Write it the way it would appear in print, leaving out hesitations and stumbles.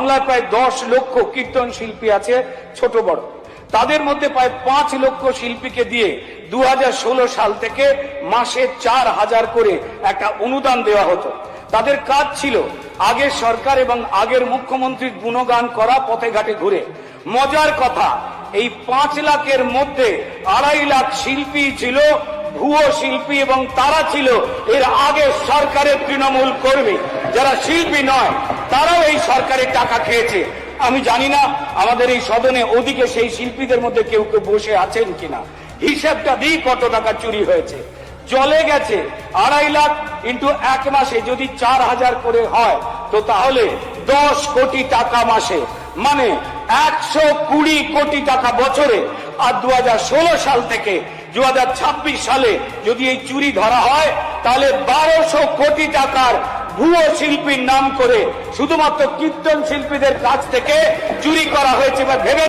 বাংলায় প্রায় 10 লক্ষ কীর্তন শিল্পী আছে ছোট বড়, তাদের মধ্যে প্রায় 5 লক্ষ শিল্পীকে দিয়ে 2016 সাল থেকে মাসে 4,000 করে একটা অনুদান দেওয়া হতো। তাদের কাজ ছিল আগের সরকার এবং আগের মুখ্যমন্ত্রীর গুণগান করা পথে ঘাটে ঘুরে। মজার কথা, এই 5 লাখের মধ্যে 2.5 লাখ শিল্পী ছিল ভুয়ো শিল্পী, এবং তারা ছিল এর আগের সরকারের তৃণমূল কর্মী। যারা শিল্পী নয় তারাও এই সরকারের টাকা খেয়েছে। আমি জানি না আমাদের এই সদনে ওদিকে সেই শিল্পীদের মধ্যে কেউ কেউ বসে আছেন কিনা, হিসাবটা দিই কত টাকা চুরি হয়েছে। চলে গেছে 2.5 লাখ ইন্টু 1 মাসে যদি 4,000 করে হয়, তো তাহলে 10 কোটি টাকা মাসে, মানে 120 কোটি টাকা বছরে। আর 2016 সাল থেকে 2026 সালে যদি এই চুরি ধরা হয়, তাহলে 1200 কোটি টাকার ভুয়ো শিল্পীর নাম করে শুধুমাত্র কীর্তন শিল্পীদের কাছ থেকে চুরি করা হয়েছে। বা ভেবে